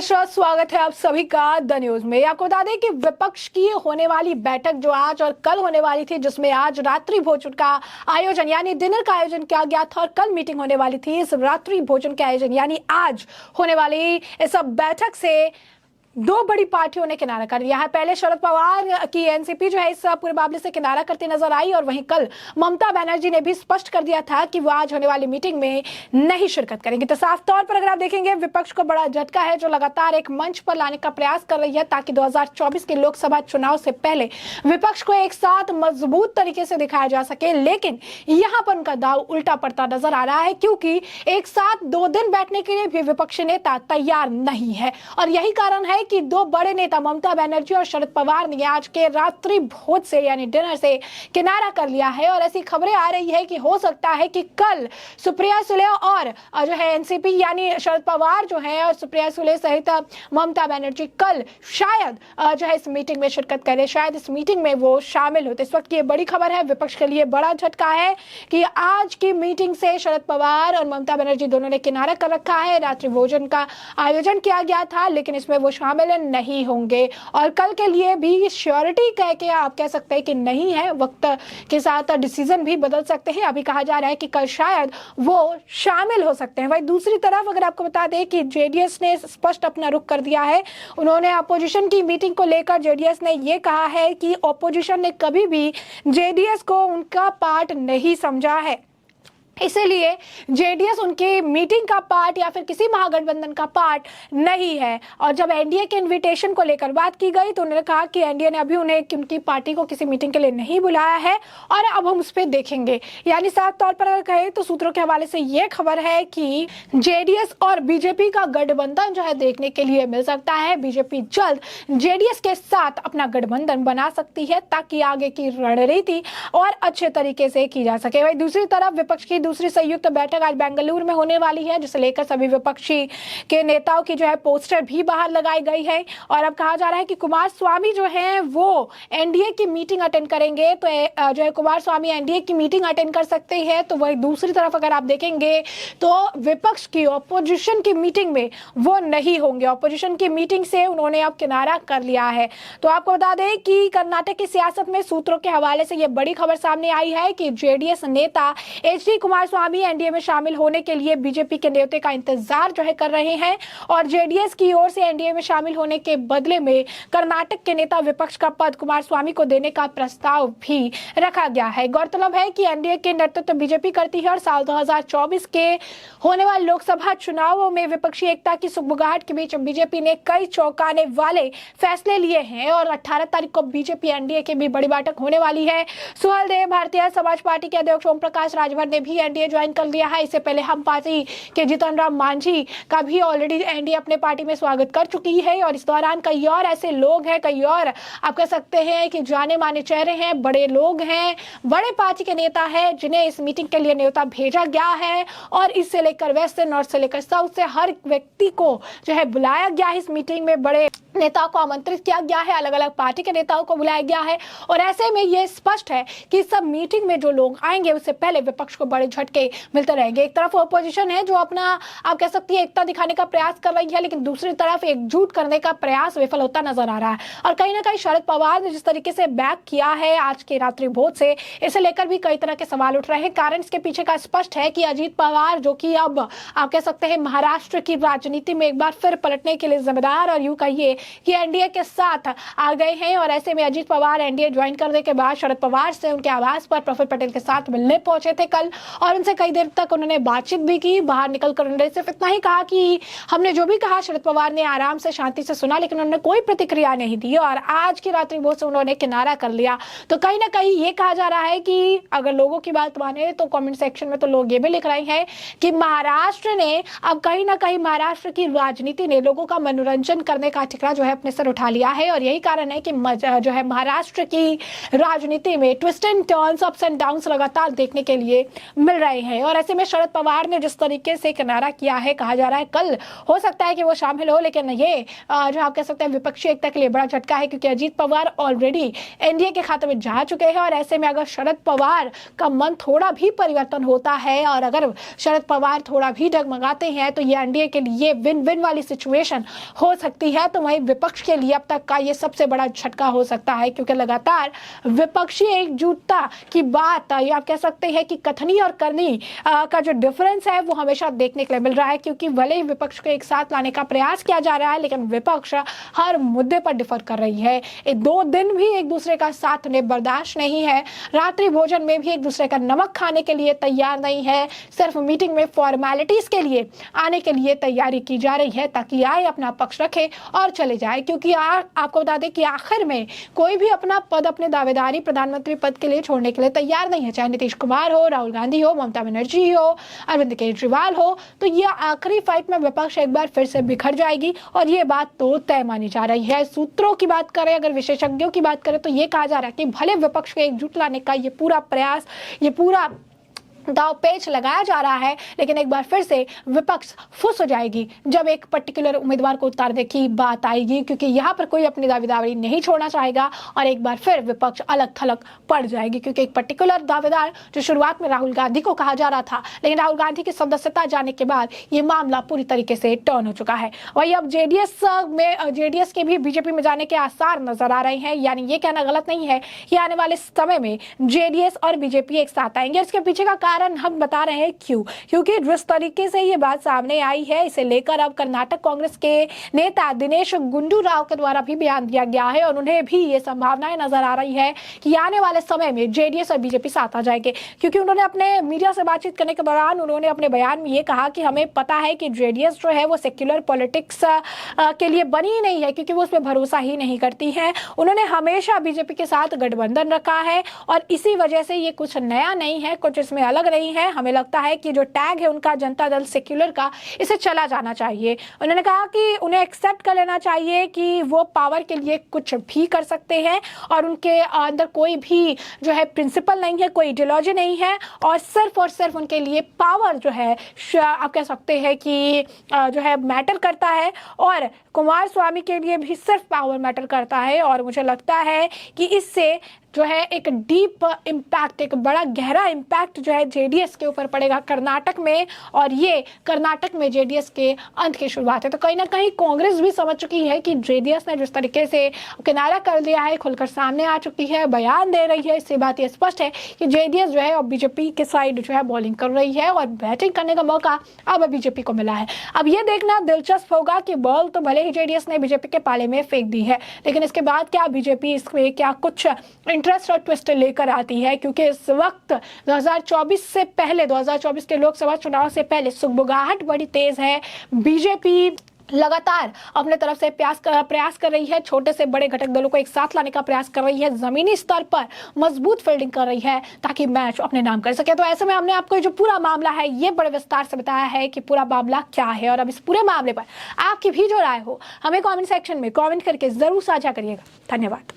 नमस्कार, स्वागत है आप सभी का द न्यूज में। आपको बता दें कि विपक्ष की होने वाली बैठक जो आज और कल होने वाली थी, जिसमें आज रात्रि भोजन का आयोजन यानी डिनर का आयोजन किया गया था और कल मीटिंग होने वाली थी। इस रात्रि भोजन के आयोजन यानी आज होने वाली इस बैठक से दो बड़ी पार्टियों ने किनारा कर लिया है। पहले शरद पवार की एनसीपी जो है इस पूरे मामले से किनारा करती नजर आई और वहीं कल ममता बनर्जी ने भी स्पष्ट कर दिया था कि वो आज होने वाली मीटिंग में नहीं शिरकत करेंगी। तो साफ तौर पर अगर आप देखेंगे, विपक्ष को बड़ा झटका है जो लगातार एक मंच पर लाने का प्रयास कर रही है ताकि 2024 के लोकसभा चुनाव से पहले विपक्ष को एक साथ मजबूत तरीके से दिखाया जा सके। लेकिन यहाँ पर उनका दाव उल्टा पड़ता नजर आ रहा है, क्योंकि एक साथ 2 दिन बैठने के लिए भी विपक्षी नेता तैयार नहीं है। और यही कारण है कि दो बड़े नेता ममता बनर्जी और शरद पवार ने आज के रात्रि भोज से यानी डिनर से किनारा कर लिया है। और ऐसी खबरें आ रही है कि हो सकता है कि कल सुप्रिया सुले और जो है एनसीपी यानी शरद पवार जो है और सुप्रिया सुले सहित ममता बनर्जी कल शायद जो है इस मीटिंग में शिरकत करें, शायद इस मीटिंग में वो शामिल होते। इस वक्त ये बड़ी खबर है, विपक्ष के लिए बड़ा झटका है कि आज की मीटिंग से शरद पवार और ममता बनर्जी दोनों ने किनारा कर रखा है। रात्रि भोजन का आयोजन किया गया था लेकिन इसमें वो शामिल नहीं होंगे और कल के लिए भी श्योरिटी कह के आप कह सकते हैं कि नहीं है। वक्त के साथ डिसीजन भी बदल सकते हैं। अभी कहा जा रहा है कि कल शायद वो शामिल हो सकते हैं। वही दूसरी तरफ अगर आपको बता दें कि जेडीएस ने स्पष्ट अपना रुख कर दिया है। उन्होंने अपोजिशन की मीटिंग को लेकर जेडीएस ने यह कहा है कि अपोजिशन ने कभी भी जेडीएस को उनका पार्ट नहीं समझा है, इसलिए जेडीएस उनके मीटिंग का पार्ट या फिर किसी महागठबंधन का पार्ट नहीं है। और जब एनडीए के इनविटेशन को लेकर बात की गई तो उन्होंने कहा कि एनडीए ने अभी उन्हें उनकी पार्टी को किसी मीटिंग के लिए नहीं बुलाया है और अब हम उस पर देखेंगे। यानी साफ तौर पर अगर कहें तो सूत्रों के हवाले से यह खबर है कि जेडीएस और बीजेपी का गठबंधन जो है देखने के लिए मिल सकता है। बीजेपी जल्द जेडीएस के साथ अपना गठबंधन बना सकती है ताकि आगे की रणनीति और अच्छे तरीके से की जा सके। वही दूसरी तरफ विपक्ष की दूसरी संयुक्त बैठक आज बेंगलुरु में होने वाली है, जिसे लेकर सभी विपक्षी के नेताओं की जो है पोस्टर भी बाहर लगाई गई है। और अब कहा जा रहा है कि कुमारस्वामी जो है वो एनडीए की मीटिंग अटेंड करेंगे, तो जो है कुमारस्वामी एनडीए की मीटिंग अटेंड कर सकते हैं। तो वही दूसरी तरफ अगर आप देखेंगे तो विपक्ष की ऑपोजिशन की मीटिंग में वो नहीं होंगे। ऑपोजिशन की मीटिंग से उन्होंने अब किनारा कर लिया है। तो आपको बता दें कि कर्नाटक की सियासत में सूत्रों के हवाले से यह बड़ी खबर सामने आई है कि जेडीएस नेता एचडी कुमारस्वामी एनडीए में शामिल होने के लिए बीजेपी के न्योते का इंतजार जो है कर रहे हैं और जेडीएस की ओर से एनडीए में शामिल होने के बदले में कर्नाटक के नेता विपक्ष का पद कुमारस्वामी को देने का प्रस्ताव भी रखा गया है। गौरतलब है कि एनडीए के नेतृत्व बीजेपी करती है और साल 2024 के होने वाले लोकसभा चुनावों में विपक्षी एकता की सुगबुगाहट के बीच बीजेपी ने कई चौंकाने वाले फैसले लिए हैं और 18 तारीख को बीजेपी एनडीए की भी बड़ी बैठक होने वाली है। सुहेलदेव भारतीय समाज पार्टी के अध्यक्ष ओम प्रकाश राजभर ने भी एनडीए ज्वाइन कर लिया है। इससे पहले हम पार्टी के जीतन राम मांझी का भी ऑलरेडी एनडीए अपने पार्टी में स्वागत कर चुकी है और इस दौरान कई और ऐसे लोग हैं, कई और आप कह सकते हैं कि जाने माने चेहरे हैं, बड़े लोग हैं, बड़े पार्टी के नेता हैं जिन्हें इस मीटिंग के लिए न्योता भेजा गया है और इससे लेकर वेस्ट से नॉर्थ से लेकर साउथ से हर व्यक्ति को जो है बुलाया गया है। इस मीटिंग में बड़े नेताओं को आमंत्रित किया गया है, अलग अलग पार्टी के नेताओं को बुलाया गया है और ऐसे में यह स्पष्ट है कि सब मीटिंग में जो लोग आएंगे उससे पहले विपक्ष को बड़े झटके मिलते रहेंगे। एक तरफ अपोजिशन है जो अपना आप कह सकती है एकता दिखाने का प्रयास कर रही है, लेकिन दूसरी तरफ एकजुट करने का प्रयास विफल होता नजर आ रहा है। और कहीं ना कहीं शरद पवार ने जिस तरीके से बैक किया है आज के रात्रि भोज से, इसे लेकर भी कई तरह के सवाल उठ रहे हैं। कारण इसके पीछे का स्पष्ट है कि अजीत पवार जो कि अब आप कह सकते हैं महाराष्ट्र की राजनीति में एक बार फिर पलटने के लिए जिम्मेदार और यूं कहिए कि एनडीए के साथ आ गए हैं और ऐसे में अजीत पवार एनडीए ज्वाइन करने के बाद शरद पवार से उनके आवास पर प्रफुल्ल पटेल के साथ मिलने पहुंचे थे कल और उनसे कई देर तक उन्होंने बातचीत भी की। बाहर निकलकर उन्होंने सिर्फ इतना ही कहा कि हमने जो भी कहा शरद पवार ने आराम से शांति से सुना, लेकिन उन्होंने कोई प्रतिक्रिया नहीं दी और आज की रात्रि भोज से उन्होंने किनारा कर लिया। तो कहीं ना कहीं ये कहा जा रहा है कि अगर लोगों की बात माने तो कमेंट सेक्शन में तो लोग ये भी लिख रहे हैं कि महाराष्ट्र ने अब कहीं ना कहीं महाराष्ट्र की राजनीति ने लोगों का मनोरंजन करने का ठिकाना जो है अपने सर उठा लिया है और यही कारण है कि जो है महाराष्ट्र की राजनीति में twist and turns, ups and downs लगातार देखने के लिए मिल रहे हैं। और ऐसे में शरद पवार ने जिस तरीके से किनारा किया है, कहा जा रहा है कल हो सकता है कि वो शामिल हो, लेकिन ये जो आप कह सकते हैं विपक्षी एकता के लिए बड़ा झटका है, क्योंकि अजीत पवार ऑलरेडी एनडीए के खाते में जा चुके हैं। और ऐसे में अगर शरद पवार का मन थोड़ा भी परिवर्तन होता है और अगर शरद पवार थोड़ा भी डगमगाते हैं तो ये एनडीए के लिए विन विन वाली सिचुएशन हो सकती है। तो वहीं विपक्ष के लिए अब तक का ये सबसे बड़ा झटका हो सकता है, क्योंकि लगातार विपक्षी एकजुटता की बात या आप कह सकते हैं कि कथनी और करनी का जो डिफरेंस है वो हमेशा देखने के लिए मिल रहा है। क्योंकि भले ही विपक्ष को एक साथ लाने का प्रयास किया जा रहा है, लेकिन विपक्ष हर मुद्दे पर डिफर कर रही है। 2 दिन भी एक दूसरे का साथ उन्हें बर्दाश्त नहीं है, रात्रि भोजन में भी एक दूसरे का नमक खाने के लिए तैयार नहीं है, सिर्फ मीटिंग में फॉर्मेलिटीज के लिए आने के लिए तैयारी की जा रही है ताकि आए, अपना पक्ष रखे और चले जाए। क्योंकि आपको बता दें कि आखिर में कोई भी अपना पद, अपने दावेदारी प्रधानमंत्री पद के लिए छोड़ने के लिए तैयार नहीं है, चाहे नीतीश कुमार हो, राहुल गांधी हो, ममता बनर्जी हो, अरविंद केजरीवाल हो। तो ये आखिरी फाइट में विपक्ष एक बार फिर से बिखर जाएगी और ये बात तो तय मानी जा रही है। सूत्रों की बात करें, अगर विशेषज्ञों की बात करें तो ये कहा जा रहा है कि भले विपक्ष को एकजुट लाने का ये पूरा प्रयास, ये पूरा दाव पेच लगाया जा रहा है, लेकिन एक बार फिर से विपक्ष फुस हो जाएगी जब एक पर्टिकुलर उम्मीदवार को उतारने की बात आएगी, क्योंकि यहाँ पर कोई अपनी दावेदारी नहीं छोड़ना चाहेगा और एक बार फिर विपक्ष अलग थलग पड़ जाएगी। क्योंकि एक पर्टिकुलर दावेदार जो शुरुआत में राहुल गांधी को कहा जा रहा था, लेकिन राहुल गांधी की सदस्यता जाने के बाद ये मामला पूरी तरीके से टर्न हो चुका है। वही अब जेडीएस के भी बीजेपी में जाने के आसार नजर आ रहे हैं। यानी ये कहना गलत नहीं है कि आने वाले समय में जेडीएस और बीजेपी एक साथ आएंगे। इसके पीछे का कारण हम बता रहे हैं क्यों, क्योंकि जिस तरीके से ये बात सामने आई है, इसे लेकर अब कर्नाटक कांग्रेस के नेता दिनेश गुंडू राव के द्वारा भी बयान दिया गया है और उन्हें भी ये संभावनाएं नजर आ रही है कि आने वाले समय में जेडीएस और बीजेपी साथ आ जाएंगे। क्योंकि उन्होंने अपने मीडिया से बातचीत करने के दौरान उन्होंने अपने बयान में ये कहा कि हमें पता है कि जेडीएस जो है वो सेक्युलर पॉलिटिक्स के लिए बनी ही नहीं है, क्योंकि वो उसमें भरोसा ही नहीं करती है। उन्होंने हमेशा बीजेपी के साथ गठबंधन रखा है और इसी वजह से ये कुछ नया नहीं है, कुछ इसमें अलग नहीं है। हमें लगता है कि जो टैग है उनका जनता दल सेक्युलर का, इसे चला जाना चाहिए। उन्होंने कहा कि उन्हें एक्सेप्ट कर लेना चाहिए कि वो पावर के लिए कुछ भी कर सकते हैं और उनके अंदर कोई भी जो है प्रिंसिपल नहीं है, कोई आइडियोलॉजी नहीं है और सिर्फ उनके लिए पावर जो है आप कह सकते हैं कि जो है मैटर करता है। और कुमार स्वामी के लिए भी सिर्फ पावर मैटर करता है और मुझे लगता है कि इससे जो है एक डीप इम्पैक्ट, एक बड़ा गहरा इम्पैक्ट जो है जेडीएस के ऊपर पड़ेगा कर्नाटक में, और ये कर्नाटक में जेडीएस के अंत की शुरुआत है। तो कहीं ना कहीं कांग्रेस भी समझ चुकी है कि जेडीएस ने जिस तरीके से किनारा कर दिया है, खुलकर सामने आ चुकी है, बयान दे रही है, इससे बात ये स्पष्ट है कि जेडीएस जो है और बीजेपी के साइड जो है बॉलिंग कर रही है और बैटिंग करने का मौका अब बीजेपी को मिला है। अब ये देखना दिलचस्प होगा कि बॉल तो भले ही जेडीएस ने बीजेपी के पाले में फेंक दी है, लेकिन इसके बाद क्या बीजेपी इसमें क्या कुछ इंटरेस्ट और ट्विस्ट लेकर आती है। क्योंकि इस वक्त 2024 से पहले, 2024 के लोकसभा चुनाव से पहले सुगबुगाहट बड़ी तेज है। बीजेपी लगातार अपने तरफ से प्रयास कर रही है, छोटे से बड़े घटक दलों को एक साथ लाने का प्रयास कर रही है, जमीनी स्तर पर मजबूत फील्डिंग कर रही है ताकि मैच अपने नाम कर सके। तो ऐसे में हमने आपको जो पूरा मामला है ये बड़े विस्तार से बताया है कि पूरा मामला क्या है, और अब इस पूरे मामले पर आपकी भी जो राय हो हमें कमेंट सेक्शन में कमेंट करके जरूर साझा करिएगा। धन्यवाद।